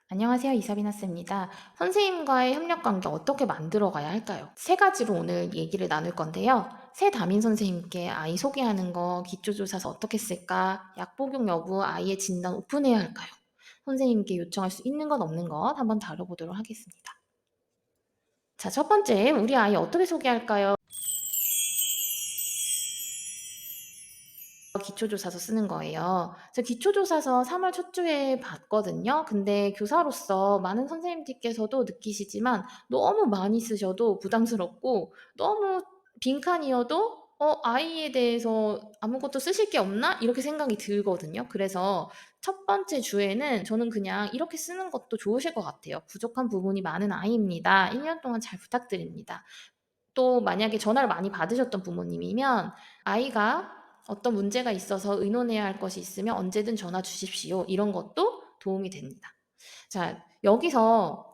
안녕하세요. 이사비나 쌤입니다. 선생님과의 협력 관계 어떻게 만들어 가야 할까요? 세 가지로 오늘 얘기를 나눌 건데요. 새 담임 선생님께 아이 소개하는 거, 기초조사서 어떻게 쓸까, 약 복용 여부, 아이의 진단 오픈해야 할까요? 선생님께 요청할 수 있는 것 없는 것 한번 다뤄보도록 하겠습니다. 자, 첫 번째, 우리 아이 어떻게 소개할까요? 기초조사서 쓰는 거예요. 저 기초조사서 3월 첫 주에 봤거든요. 근데 교사로서 많은 선생님들께서도 느끼시지만 너무 많이 쓰셔도 부담스럽고 너무 빈칸이어도 아이에 대해서 아무것도 쓰실 게 없나? 이렇게 생각이 들거든요. 그래서 첫 번째 주에는 저는 그냥 이렇게 쓰는 것도 좋으실 것 같아요. 부족한 부분이 많은 아이입니다. 1년 동안 잘 부탁드립니다. 또 만약에 전화를 많이 받으셨던 부모님이면 아이가 어떤 문제가 있어서 의논해야 할 것이 있으면 언제든 전화 주십시오. 이런 것도 도움이 됩니다. 자, 여기서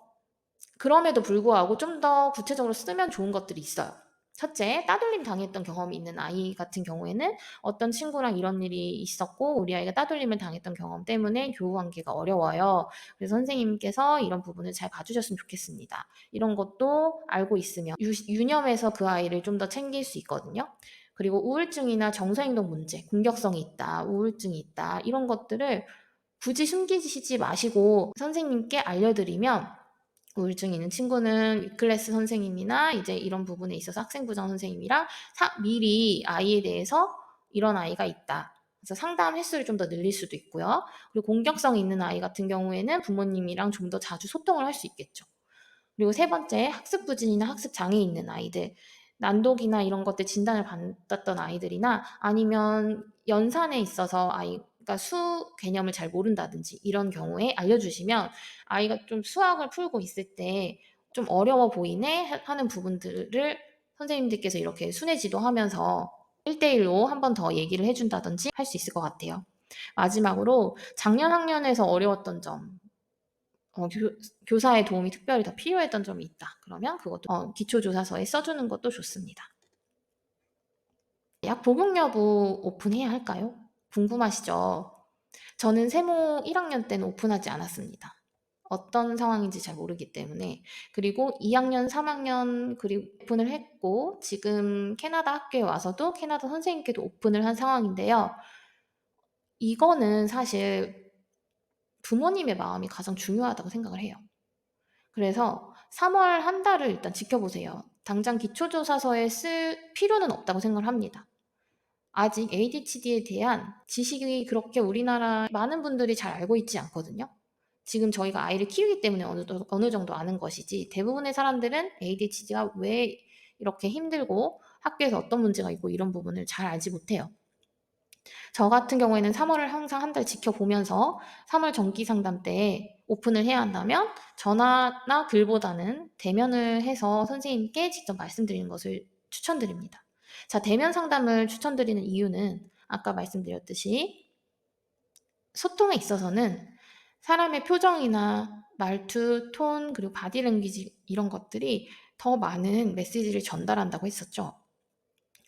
그럼에도 불구하고 좀 더 구체적으로 쓰면 좋은 것들이 있어요. 첫째, 따돌림 당했던 경험이 있는 아이 같은 경우에는 어떤 친구랑 이런 일이 있었고 우리 아이가 따돌림을 당했던 경험 때문에 교우 관계가 어려워요. 그래서 선생님께서 이런 부분을 잘 봐주셨으면 좋겠습니다. 이런 것도 알고 있으면 유념해서 그 아이를 좀 더 챙길 수 있거든요. 그리고 우울증이나 정서행동 문제, 공격성이 있다, 우울증이 있다 이런 것들을 굳이 숨기시지 마시고 선생님께 알려드리면 우울증이 있는 친구는 위클래스 선생님이나 이제 이런 부분에 있어서 학생부장 선생님이랑 미리 아이에 대해서 이런 아이가 있다. 그래서 상담 횟수를 좀 더 늘릴 수도 있고요. 그리고 공격성 있는 아이 같은 경우에는 부모님이랑 좀 더 자주 소통을 할 수 있겠죠. 그리고 세 번째, 학습 부진이나 학습 장애 있는 아이들, 난독이나 이런 것들 진단을 받았던 아이들이나 아니면 연산에 있어서 아이가 수 개념을 잘 모른다든지 이런 경우에 알려주시면 아이가 좀 수학을 풀고 있을 때 좀 어려워 보이네 하는 부분들을 선생님들께서 이렇게 순회 지도하면서 1대1로 한 번 더 얘기를 해준다든지 할 수 있을 것 같아요. 마지막으로 작년 학년에서 어려웠던 점, 교사의 도움이 특별히 더 필요했던 점이 있다. 그러면 그것도 기초조사서에 써주는 것도 좋습니다. 약 복용 여부 오픈해야 할까요? 궁금하시죠? 저는 세모 1학년 때는 오픈하지 않았습니다. 어떤 상황인지 잘 모르기 때문에. 그리고 2학년, 3학년 그리고 오픈을 했고 지금 캐나다 학교에 와서도 캐나다 선생님께도 오픈을 한 상황인데요. 이거는 사실 부모님의 마음이 가장 중요하다고 생각을 해요. 그래서 3월 한 달을 일단 지켜보세요. 당장 기초조사서에 쓸 필요는 없다고 생각을 합니다. 아직 ADHD에 대한 지식이 그렇게 우리나라 많은 분들이 잘 알고 있지 않거든요. 지금 저희가 아이를 키우기 때문에 어느 정도 아는 것이지 대부분의 사람들은 ADHD가 왜 이렇게 힘들고 학교에서 어떤 문제가 있고 이런 부분을 잘 알지 못해요. 저 같은 경우에는 3월을 항상 한 달 지켜보면서 3월 정기 상담 때 오픈을 해야 한다면 전화나 글보다는 대면을 해서 선생님께 직접 말씀드리는 것을 추천드립니다. 자, 대면 상담을 추천드리는 이유는 아까 말씀드렸듯이 소통에 있어서는 사람의 표정이나 말투, 톤, 그리고 바디랭귀지 이런 것들이 더 많은 메시지를 전달한다고 했었죠.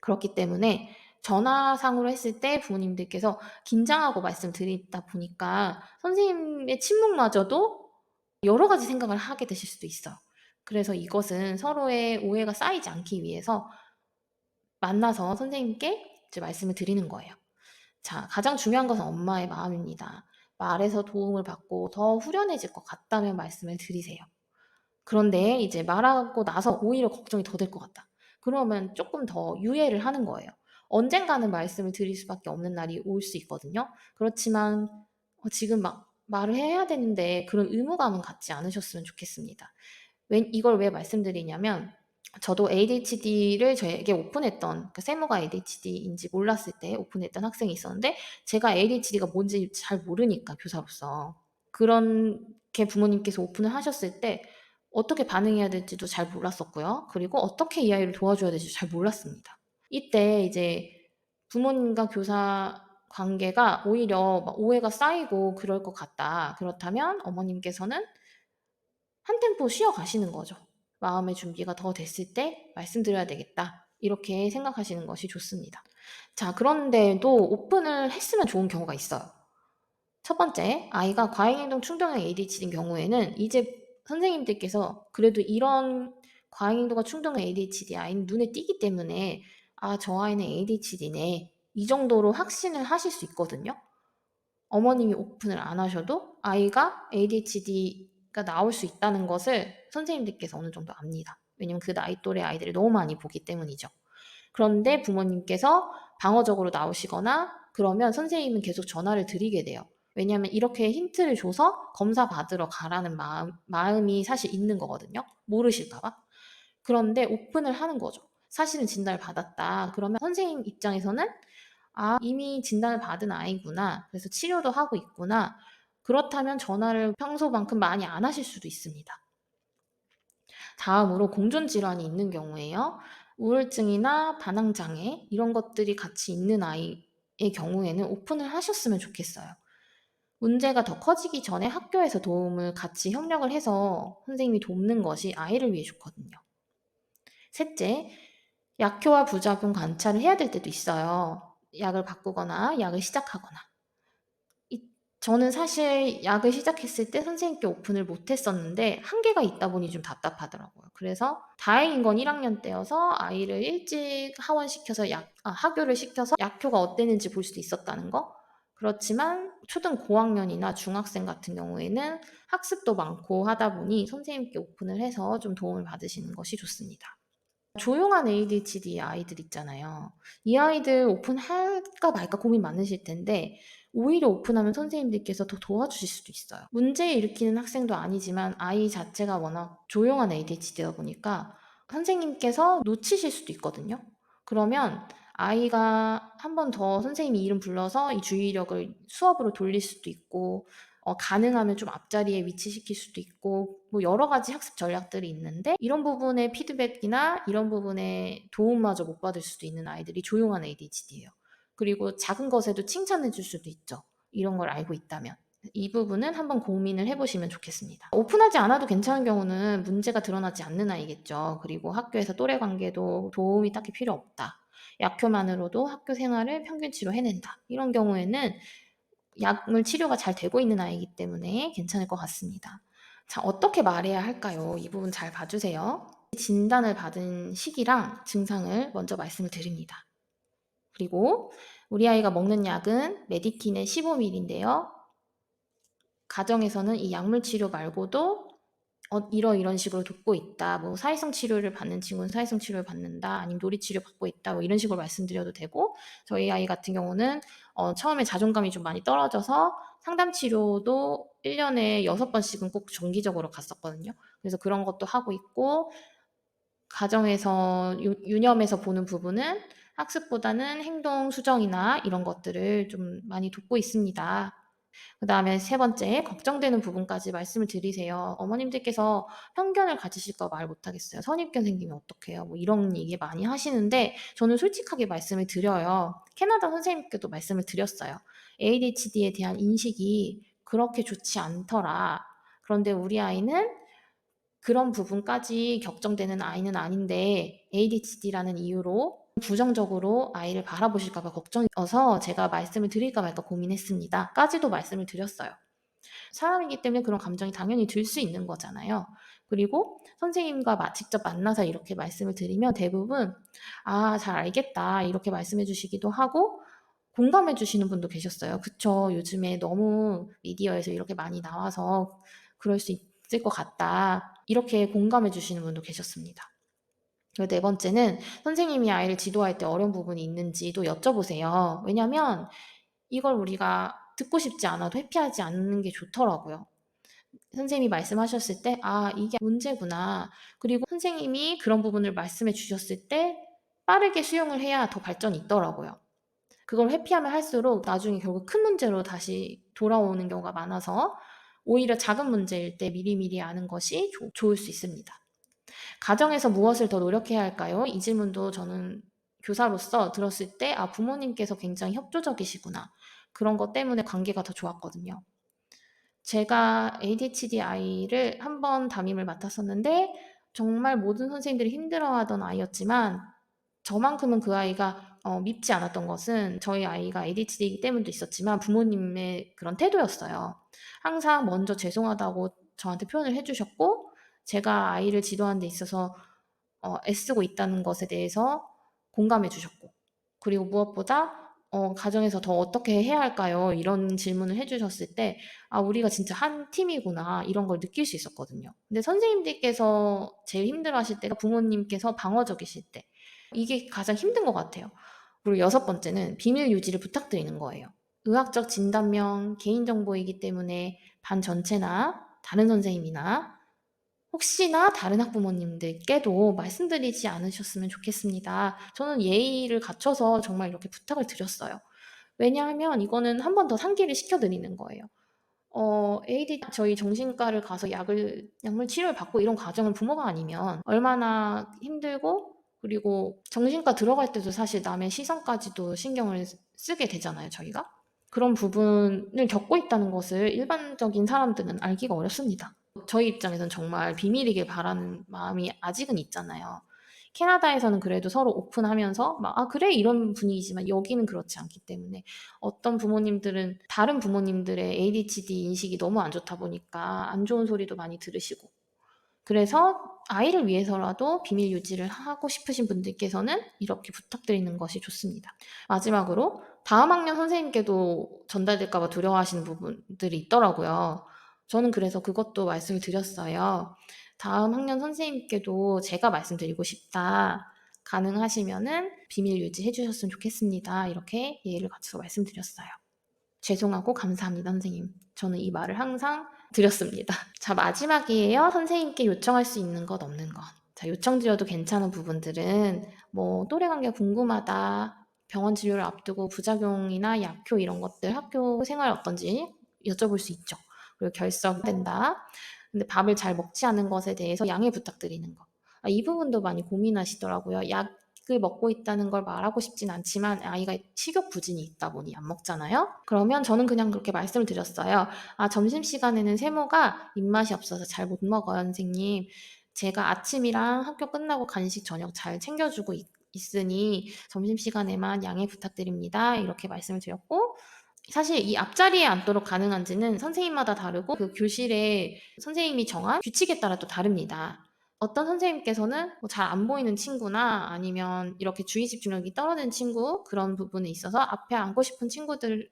그렇기 때문에 전화상으로 했을 때 부모님들께서 긴장하고 말씀드리다 보니까 선생님의 침묵마저도 여러 가지 생각을 하게 되실 수도 있어요. 그래서 이것은 서로의 오해가 쌓이지 않기 위해서 만나서 선생님께 이제 말씀을 드리는 거예요. 자, 가장 중요한 것은 엄마의 마음입니다. 말에서 도움을 받고 더 후련해질 것 같다면 말씀을 드리세요. 그런데 이제 말하고 나서 오히려 걱정이 더 될 것 같다. 그러면 조금 더 유예를 하는 거예요. 언젠가는 말씀을 드릴 수밖에 없는 날이 올 수 있거든요. 그렇지만 지금 막 말을 해야 되는데 그런 의무감은 갖지 않으셨으면 좋겠습니다. 이걸 왜 말씀드리냐면 저도 ADHD를 저에게 오픈했던 세모가 ADHD인지 몰랐을 때 오픈했던 학생이 있었는데 제가 ADHD가 뭔지 잘 모르니까 교사로서 그렇게 부모님께서 오픈을 하셨을 때 어떻게 반응해야 될지도 잘 몰랐었고요. 그리고 어떻게 이 아이를 도와줘야 될지 잘 몰랐습니다. 이때 이제 부모님과 교사 관계가 오히려 막 오해가 쌓이고 그럴 것 같다. 그렇다면 어머님께서는 한 템포 쉬어 가시는 거죠. 마음의 준비가 더 됐을 때 말씀드려야 되겠다. 이렇게 생각하시는 것이 좋습니다. 자, 그런데도 오픈을 했으면 좋은 경우가 있어요. 첫 번째, 아이가 과잉행동 충동형 ADHD인 경우에는 이제 선생님들께서 그래도 이런 과잉행동과 충동형 ADHD 아이는 눈에 띄기 때문에 아, 저 아이는 ADHD네. 이 정도로 확신을 하실 수 있거든요. 어머님이 오픈을 안 하셔도 아이가 ADHD가 나올 수 있다는 것을 선생님들께서 어느 정도 압니다. 왜냐면 그 나이 또래 아이들을 너무 많이 보기 때문이죠. 그런데 부모님께서 방어적으로 나오시거나 그러면 선생님은 계속 전화를 드리게 돼요. 왜냐하면 이렇게 힌트를 줘서 검사 받으러 가라는 마음이 사실 있는 거거든요. 모르실까봐. 그런데 오픈을 하는 거죠. 사실은 진단을 받았다. 그러면 선생님 입장에서는 아, 이미 진단을 받은 아이구나. 그래서 치료도 하고 있구나. 그렇다면 전화를 평소만큼 많이 안 하실 수도 있습니다. 다음으로 공존질환이 있는 경우에요. 우울증이나 반항장애 이런 것들이 같이 있는 아이의 경우에는 오픈을 하셨으면 좋겠어요. 문제가 더 커지기 전에 학교에서 도움을 같이 협력을 해서 선생님이 돕는 것이 아이를 위해 좋거든요. 셋째, 약효와 부작용 관찰을 해야 될 때도 있어요. 약을 바꾸거나 약을 시작하거나. 저는 사실 약을 시작했을 때 선생님께 오픈을 못 했었는데 한계가 있다 보니 좀 답답하더라고요. 그래서 다행인 건 1학년 때여서 아이를 일찍 하원시켜서 하교를 시켜서 약효가 어땠는지 볼 수도 있었다는 거. 그렇지만 초등 고학년이나 중학생 같은 경우에는 학습도 많고 하다 보니 선생님께 오픈을 해서 좀 도움을 받으시는 것이 좋습니다. 조용한 ADHD 아이들 있잖아요. 이 아이들 오픈할까 말까 고민 많으실 텐데 오히려 오픈하면 선생님들께서 더 도와주실 수도 있어요. 문제 일으키는 학생도 아니지만 아이 자체가 워낙 조용한 ADHD다 보니까 선생님께서 놓치실 수도 있거든요. 그러면 아이가 한 번 더 선생님이 이름 불러서 이 주의력을 수업으로 돌릴 수도 있고 가능하면 좀 앞자리에 위치시킬 수도 있고 뭐 여러 가지 학습 전략들이 있는데 이런 부분의 피드백이나 이런 부분의 도움마저 못 받을 수도 있는 아이들이 조용한 ADHD예요. 그리고 작은 것에도 칭찬해 줄 수도 있죠. 이런 걸 알고 있다면. 이 부분은 한번 고민을 해보시면 좋겠습니다. 오픈하지 않아도 괜찮은 경우는 문제가 드러나지 않는 아이겠죠. 그리고 학교에서 또래 관계도 도움이 딱히 필요 없다. 약효만으로도 학교 생활을 평균치로 해낸다. 이런 경우에는 약물 치료가 잘 되고 있는 아이이기 때문에 괜찮을 것 같습니다. 자, 어떻게 말해야 할까요? 이 부분 잘 봐주세요. 진단을 받은 시기랑 증상을 먼저 말씀을 드립니다. 그리고 우리 아이가 먹는 약은 메디킨의 15ml인데요. 가정에서는 이 약물 치료 말고도 이런 식으로 돕고 있다. 뭐 사회성 치료를 받는 친구는 사회성 치료를 받는다. 아니면 놀이 치료 받고 있다. 뭐 이런 식으로 말씀드려도 되고 저희 아이 같은 경우는 처음에 자존감이 좀 많이 떨어져서 상담 치료도 1년에 6번씩은 꼭 정기적으로 갔었거든요. 그래서 그런 것도 하고 있고 가정에서 유념해서 보는 부분은 학습보다는 행동 수정이나 이런 것들을 좀 많이 돕고 있습니다. 그다음에 세 번째, 걱정되는 부분까지 말씀을 드리세요. 어머님들께서 편견을 가지실까 말 못하겠어요. 선입견 생기면 어떡해요? 뭐 이런 얘기 많이 하시는데 저는 솔직하게 말씀을 드려요. 캐나다 선생님께도 말씀을 드렸어요. ADHD에 대한 인식이 그렇게 좋지 않더라. 그런데 우리 아이는 그런 부분까지 격정되는 아이는 아닌데 ADHD라는 이유로 부정적으로 아이를 바라보실까 봐 걱정이어서 제가 말씀을 드릴까 말까 고민했습니다. 까지도 말씀을 드렸어요. 사람이기 때문에 그런 감정이 당연히 들 수 있는 거잖아요. 그리고 선생님과 직접 만나서 이렇게 말씀을 드리면 대부분 아, 잘 알겠다 이렇게 말씀해 주시기도 하고 공감해 주시는 분도 계셨어요. 그쵸. 요즘에 너무 미디어에서 이렇게 많이 나와서 그럴 수 있을 것 같다. 이렇게 공감해 주시는 분도 계셨습니다. 그리고 네 번째는 선생님이 아이를 지도할 때 어려운 부분이 있는지도 여쭤보세요. 왜냐면 이걸 우리가 듣고 싶지 않아도 회피하지 않는 게 좋더라고요. 선생님이 말씀하셨을 때, 아, 이게 문제구나. 그리고 선생님이 그런 부분을 말씀해 주셨을 때 빠르게 수용을 해야 더 발전이 있더라고요. 그걸 회피하면 할수록 나중에 결국 큰 문제로 다시 돌아오는 경우가 많아서 오히려 작은 문제일 때 미리미리 아는 것이 좋을 수 있습니다. 가정에서 무엇을 더 노력해야 할까요? 이 질문도 저는 교사로서 들었을 때, 아, 부모님께서 굉장히 협조적이시구나. 그런 것 때문에 관계가 더 좋았거든요. 제가 ADHD 아이를 한 번 담임을 맡았었는데, 정말 모든 선생님들이 힘들어하던 아이였지만, 저만큼은 그 아이가 밉지 않았던 것은 저희 아이가 ADHD이기 때문도 있었지만 부모님의 그런 태도였어요. 항상 먼저 죄송하다고 저한테 표현을 해 주셨고 제가 아이를 지도하는 데 있어서 애쓰고 있다는 것에 대해서 공감해 주셨고 그리고 무엇보다 "가정에서 더 어떻게 해야 할까요?" 이런 질문을 해 주셨을 때 '아 우리가 진짜 한 팀이구나.' 이런 걸 느낄 수 있었거든요. 근데 선생님들께서 제일 힘들어하실 때가 부모님께서 방어적이실 때. 이게 가장 힘든 것 같아요. 그리고 여섯 번째는 비밀 유지를 부탁드리는 거예요. 의학적 진단명, 개인정보이기 때문에 반 전체나 다른 선생님이나 혹시나 다른 학부모님들께도 말씀드리지 않으셨으면 좋겠습니다. 저는 예의를 갖춰서 정말 이렇게 부탁을 드렸어요. 왜냐하면 이거는 한 번 더 상기를 시켜드리는 거예요. AD 저희 정신과를 가서 약물 치료를 받고 이런 과정을 부모가 아니면 얼마나 힘들고 그리고 정신과 들어갈 때도 사실 남의 시선까지도 신경을 쓰게 되잖아요, 저희가. 그런 부분을 겪고 있다는 것을 일반적인 사람들은 알기가 어렵습니다. 저희 입장에선 정말 비밀이길 바라는 마음이 아직은 있잖아요. 캐나다에서는 그래도 서로 오픈하면서 막 "아 그래?" 이런 분위기지만 여기는 그렇지 않기 때문에 어떤 부모님들은 다른 부모님들의 ADHD 인식이 너무 안 좋다 보니까 안 좋은 소리도 많이 들으시고 그래서 아이를 위해서라도 비밀 유지를 하고 싶으신 분들께서는 이렇게 부탁드리는 것이 좋습니다. 마지막으로 다음 학년 선생님께도 전달될까 봐 두려워하시는 부분들이 있더라고요. 저는 그래서 그것도 말씀을 드렸어요. "다음 학년 선생님께도 제가 말씀드리고 싶다. 가능하시면은 비밀 유지해 주셨으면 좋겠습니다." 이렇게 예의를 갖춰서 말씀드렸어요. "죄송하고 감사합니다 선생님." 저는 이 말을 항상 드렸습니다. 자 마지막이에요. 선생님께 요청할 수 있는 것 없는 것. 자 요청드려도 괜찮은 부분들은 뭐 "또래 관계 궁금하다." 병원 진료를 앞두고 부작용이나 약효 이런 것들 학교 생활 어떤지 여쭤볼 수 있죠. 그리고 "결석된다." 근데 밥을 잘 먹지 않은 것에 대해서 양해 부탁드리는 거. 이 부분도 많이 고민하시더라고요. 약을 먹고 있다는 걸 말하고 싶진 않지만 아이가 식욕 부진이 있다 보니 안 먹잖아요. 그러면 저는 그냥 그렇게 말씀을 드렸어요. "아 점심시간에는 세모가 입맛이 없어서 잘 못 먹어요 선생님. 제가 아침이랑 학교 끝나고 간식 저녁 잘 챙겨주고 있으니 점심시간에만 양해 부탁드립니다." 이렇게 말씀을 드렸고 사실 이 앞자리에 앉도록 가능한지는 선생님마다 다르고 그 교실에 선생님이 정한 규칙에 따라 또 다릅니다. 어떤 선생님께서는 뭐 잘 안 보이는 친구나 아니면 이렇게 주의 집중력이 떨어지는 친구 그런 부분에 있어서 앞에 앉고 싶은 친구들을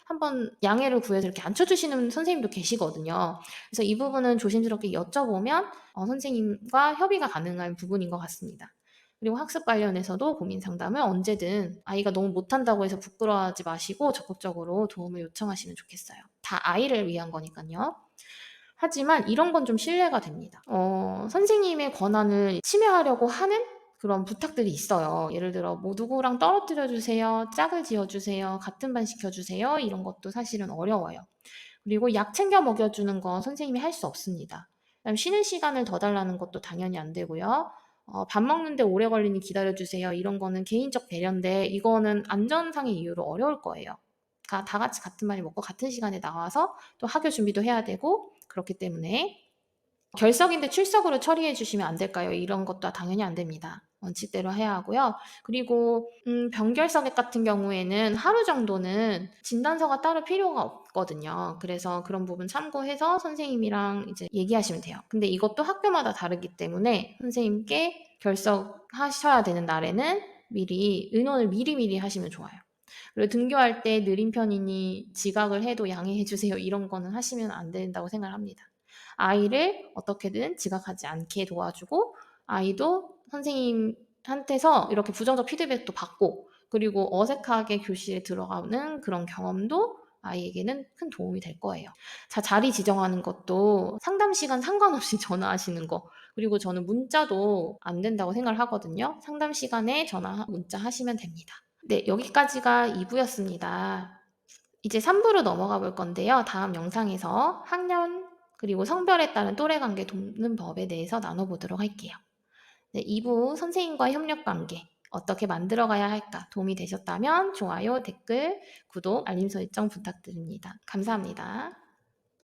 한번 양해를 구해서 이렇게 앉혀주시는 선생님도 계시거든요. 그래서 이 부분은 조심스럽게 여쭤보면 선생님과 협의가 가능한 부분인 것 같습니다. 그리고 학습 관련해서도 고민 상담을 언제든 아이가 너무 못한다고 해서 부끄러워하지 마시고 적극적으로 도움을 요청하시면 좋겠어요. 다 아이를 위한 거니까요. 하지만 이런 건 좀 신뢰가 됩니다. 선생님의 권한을 침해하려고 하는 그런 부탁들이 있어요. 예를 들어 뭐 "누구랑 떨어뜨려 주세요. 짝을 지어 주세요. 같은 반 시켜 주세요." 이런 것도 사실은 어려워요. 그리고 약 챙겨 먹여 주는 건 선생님이 할 수 없습니다. 그다음에 쉬는 시간을 더 달라는 것도 당연히 안 되고요. "밥 먹는데 오래 걸리니 기다려 주세요." 이런 거는 개인적 배려인데 이거는 안전상의 이유로 어려울 거예요. 다 같이 같은 반에 먹고 같은 시간에 나와서 또 학교 준비도 해야 되고 그렇기 때문에 "결석인데 출석으로 처리해 주시면 안 될까요?" 이런 것도 당연히 안 됩니다. 원칙대로 해야 하고요. 그리고 병결석액 같은 경우에는 하루 정도는 진단서가 따로 필요가 없거든요. 그래서 그런 부분 참고해서 선생님이랑 이제 얘기하시면 돼요. 근데 이것도 학교마다 다르기 때문에 선생님께 결석하셔야 되는 날에는 미리 의논을 미리미리 하시면 좋아요. 그리고 등교할 때 느린 편이니 지각을 해도 양해해 주세요. 이런 거는 하시면 안 된다고 생각을 합니다. 아이를 어떻게든 지각하지 않게 도와주고 아이도 선생님한테서 이렇게 부정적 피드백도 받고 그리고 어색하게 교실에 들어가는 그런 경험도 아이에게는 큰 도움이 될 거예요. 자 자리 지정하는 것도 상담 시간 상관없이 전화하시는 거 그리고 저는 문자도 안 된다고 생각을 하거든요. 상담 시간에 전화 문자 하시면 됩니다. 네 여기까지가 2 부였습니다. 이제 3 부로 넘어가 볼 건데요. 다음 영상에서 학년 그리고 성별에 따른 또래 관계 돕는 법에 대해서 나눠 보도록 할게요. 네 2 부 선생님과의 협력 관계 어떻게 만들어 가야 할까 도움이 되셨다면 좋아요, 댓글, 구독, 알림 설정 부탁드립니다. 감사합니다.